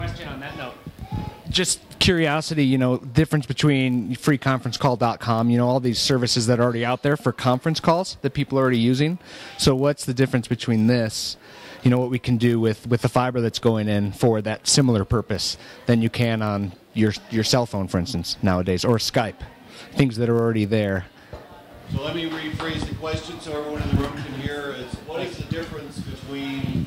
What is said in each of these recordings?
question on that note. Just curiosity, you know, difference between freeconferencecall.com, you know, all these services that are already out there for conference calls that people are already using. So what's the difference between this, you know, what we can do with the fiber that's going in for that similar purpose than you can on your cell phone, for instance, nowadays, or Skype, things that are already there? So let me rephrase the question so everyone in the room can hear. What is the difference between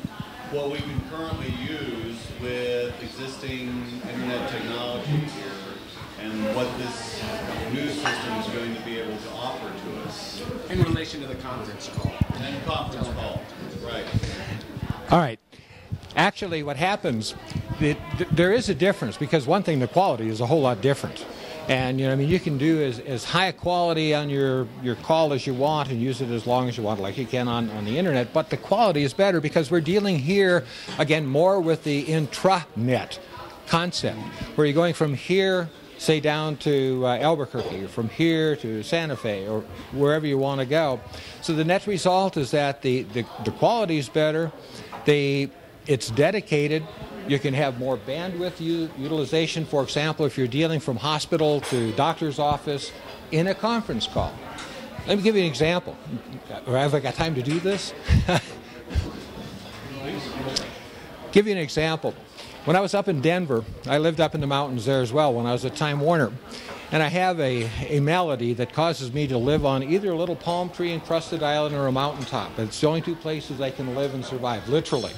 what we can currently use with existing internet technology here and what this new system is going to be able to offer to us? In relation to the conference call. And conference call, right. All right. Actually, what happens, there is a difference because one thing, the quality is a whole lot different. And you know, I mean, you can do as high a quality on your call as you want and use it as long as you want, like you can on the internet. But the quality is better because we're dealing here again more with the intranet concept, where you're going from here, say down to Albuquerque, or from here to Santa Fe, or wherever you want to go. So the net result is that the quality is better. It's dedicated. You can have more bandwidth utilization. For example, if you're dealing from hospital to doctor's office in a conference call. Let me give you an example. Have I got time to do this? Give you an example. When I was up in Denver, I lived up in the mountains there as well when I was at Time Warner. And I have a malady that causes me to live on either a little palm tree encrusted island or a mountaintop. It's the only two places I can live and survive, literally.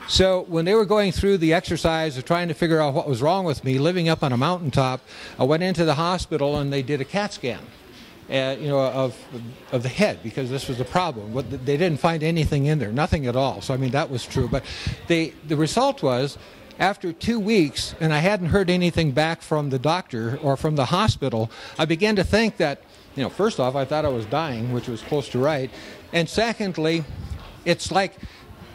So when they were going through the exercise of trying to figure out what was wrong with me, living up on a mountaintop, I went into the hospital and they did a CAT scan, you know, of the head, because this was the problem. They didn't find anything in there, nothing at all. So I mean, that was true. But the result was, after 2 weeks, and I hadn't heard anything back from the doctor or from the hospital, I began to think that, you know, first off, I thought I was dying, which was close to right, and secondly, it's like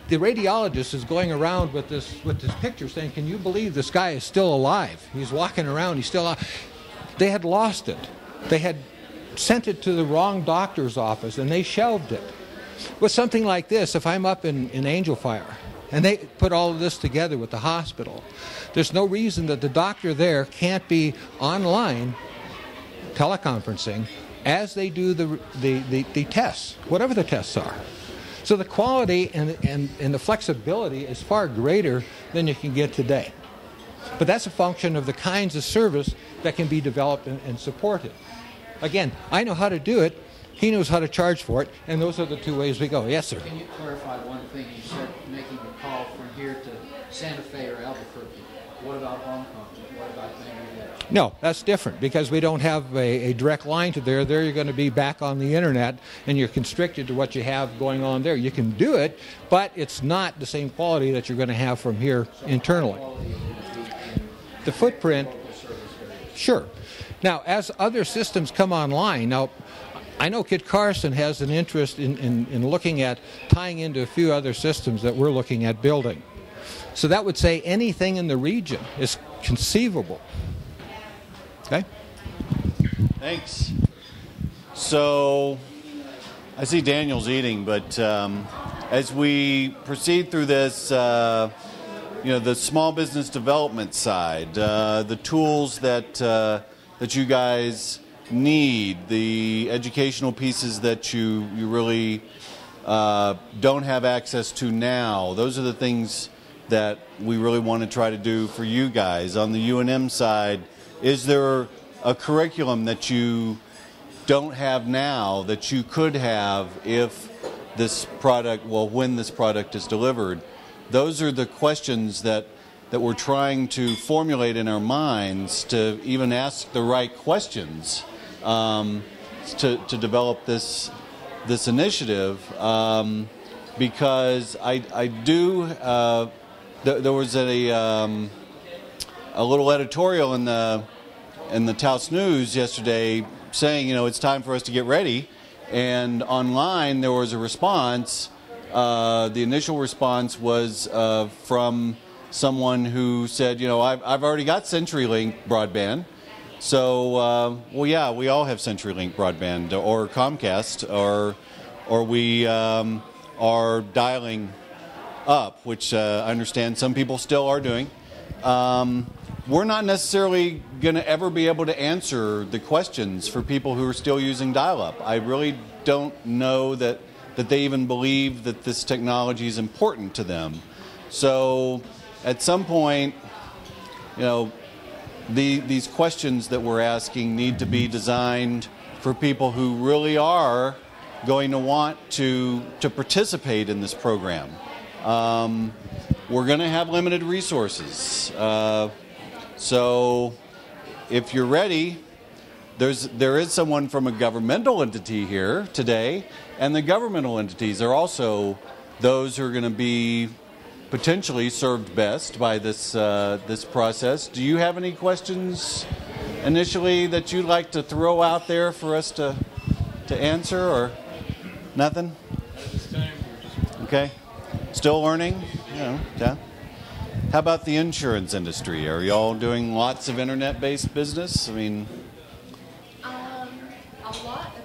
the radiologist is going around with this picture saying, can you believe this guy is still alive? He's walking around, he's still alive. They had lost it. They had sent it to the wrong doctor's office and they shelved it. With something like this, if I'm up in Angel Fire and they put all of this together with the hospital, there's no reason that the doctor there can't be online teleconferencing as they do the tests, whatever the tests are. So the quality and the flexibility is far greater than you can get today. But that's a function of the kinds of service that can be developed and supported. Again, I know how to do it, he knows how to charge for it, and those are the two ways we go. Yes, sir? Can you clarify one thing? You said making a call from here to Santa Fe or Albuquerque. What about home conference? What about Pangrac? No, that's different because we don't have a direct line to there. There you're going to be back on the internet and you're constricted to what you have going on there. You can do it, but it's not the same quality that you're going to have from here internally. The footprint, sure. Now, as other systems come online, now I know Kit Carson has an interest in looking at tying into a few other systems that we're looking at building. So that would say anything in the region is conceivable. Okay? Thanks. So I see Daniel's eating, but as we proceed through this, you know, the small business development side, the tools that you guys need, the educational pieces that you really don't have access to now, those are the things that we really want to try to do for you guys. On the UNM side, is there a curriculum that you don't have now that you could have if this product, well, when this product is delivered? Those are the questions that we're trying to formulate in our minds to even ask the right questions to develop this initiative, because I do. There was a little editorial in the Taos News yesterday saying, you know, it's time for us to get ready. And online there was a response. The initial response was from someone who said, you know, I've already got CenturyLink broadband. So, well, yeah, we all have CenturyLink broadband or Comcast, or we are dialing up, which I understand some people still are doing. we're not necessarily going to ever be able to answer the questions for people who are still using dial-up. I really don't know that they even believe that this technology is important to them. So at some point, these questions that we're asking need to be designed for people who really are going to want to participate in this program. We're going to have limited resources. So if you're ready, there is someone from a governmental entity here today, and the governmental entities are also those who are going to be potentially served best by this this process. Do you have any questions initially that you'd like to throw out there for us to answer, or nothing? Okay. Still learning? Yeah. How about the insurance industry? Are y'all doing lots of internet-based business? I mean, a lot of